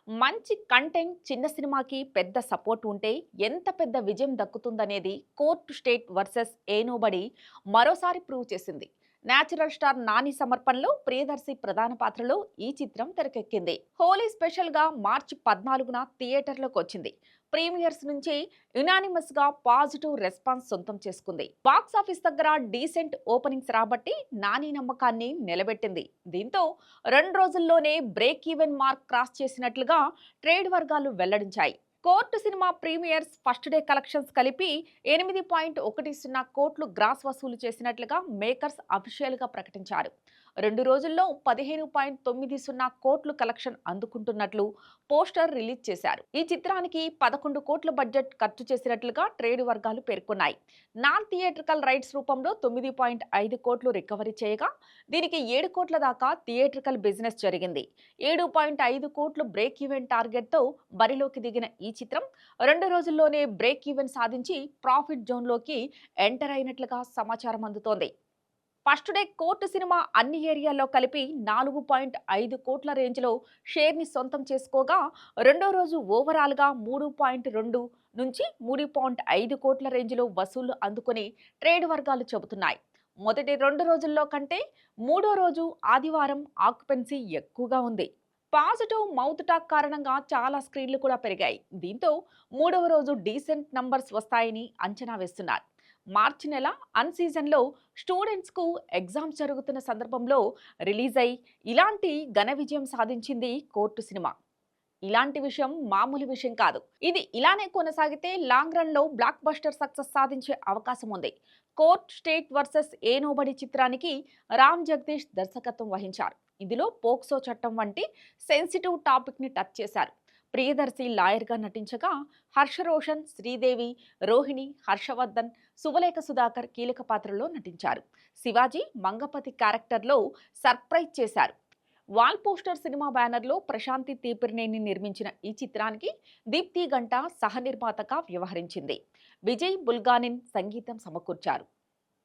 మంచి కంటెంట్ చిన్న సినిమాకి పెద్ద సపోర్ట్ ఉంటే ఎంత పెద్ద విజయం దక్కుతుందనేది కోర్టు స్టేట్ వర్సెస్ ఏనోబడి మరోసారి ప్రూవ్ చేసింది. నేచురల్ స్టార్ నాని సమర్పణలో ప్రియదర్శి ప్రధాన పాత్రలో ఈ చిత్రం తెరకెక్కింది. హోలీ స్పెషల్ గా మార్చి 14న థియేటర్లోకి వచ్చింది. ప్రీమియర్స్ నుంచి యునానిమస్ గా పాజిటివ్ రెస్పాన్స్ సొంతం చేసుకుంది. బాక్స్ ఆఫీస్ దగ్గర డీసెంట్ ఓపెనింగ్స్ రాబట్టి నాని నమ్మకాన్ని నిలబెట్టింది. దీంతో 2 రోజుల్లోనే బ్రేక్ ఈవెన్ మార్క్ క్రాస్ చేసినట్లుగా ట్రేడ్ వర్గాలు వెల్లడించాయి. Court cinema premieres first day collections కలిపి 8.10 కోట్లు గ్రాస్ వసూలు చేసినట్లుగా మేకర్స్ అఫీషియల్గా ప్రకటించారు. 2 రోజుల్లో 15.90 కోట్లు కలెక్షన్ అందుకుంటున్నట్లు పోస్టర్ రిలీజ్ చేశారు. ఈ చిత్రానికి 11 కోట్ల బడ్జెట్ ఖర్చు చేసినట్లుగా ట్రేడ్ వర్గాలు పేర్కొన్నాయి. నాన్ థియేట్రికల్ రైట్స్ రూపంలో 9.5 కోట్లు రికవరీ చేయగా దీనికి 7 కోట్ల దాకా థియేట్రికల్ బిజినెస్ జరిగింది. 7.5 కోట్లు బ్రేక్ ఈవెన్ టార్గెట్తో బరిలోకి దిగిన ఈ చిత్రం 2 రోజుల్లోనే బ్రేక్ ఈవెన్ సాధించి ప్రాఫిట్ జోన్లోకి ఎంటర్ అయినట్లుగా సమాచారం అందుతోంది. ఫస్ట్ డే కోర్టు సినిమా అన్ని ఏరియాల్లో కలిపి 4.5 కోట్ల రేంజ్లో షేర్ని సొంతం చేసుకోగా, రెండో రోజు ఓవరాల్గా 3.2 నుంచి 3.5 కోట్ల రేంజ్లో వసూళ్లు అందుకుని ట్రేడ్ వర్గాలు చెబుతున్నాయి. మొదటి 2 రోజుల్లో కంటే మూడో రోజు ఆదివారం ఆక్యుపెన్సీ ఎక్కువగా ఉంది. పాజిటివ్ మౌత్ టాక్ కారణంగా చాలా స్క్రీన్లు కూడా పెరిగాయి. దీంతో మూడవ రోజు డీసెంట్ నంబర్స్ వస్తాయని అంచనా వేస్తున్నారు. మార్చి నెల అన్ సీజన్లో స్టూడెంట్స్కు ఎగ్జామ్స్ జరుగుతున్న సందర్భంలో రిలీజ్ అయి ఇలాంటి ఘన విజయం సాధించింది కోర్టు సినిమా. ఇలాంటి విషయం మామూలు విషయం కాదు. ఇది ఇలానే కొనసాగితే లాంగ్ రన్ లో బ్లాక్ బస్టర్ సక్సెస్ సాధించే అవకాశం ఉంది. కోర్ట్ స్టేట్ వర్సెస్ ఏనోబడి చిత్రానికి రామ్ జగదీష్ దర్శకత్వం వహించారు. ఇందులో పోక్సో చట్టం వంటి సెన్సిటివ్ టాపిక్ ని టచ్ చేశారు. ప్రియదర్శి లాయర్గా నటించగా హర్ష రోషన్, శ్రీదేవి, రోహిణి, హర్షవర్ధన్, సువలేఖ సుధాకర్ కీలక పాత్రలో నటించారు. శివాజీ మంగపతి క్యారెక్టర్లో సర్ప్రైజ్ చేశారు. వాల్ పోస్టర్ సినిమా బ్యానర్లో ప్రశాంతి తీపిరినేని నిర్మించిన ఈ చిత్రానికి దీప్తి గంట సహ నిర్మాతగా వ్యవహరించింది. విజయ్ బుల్గానిన్ సంగీతం సమకూర్చారు.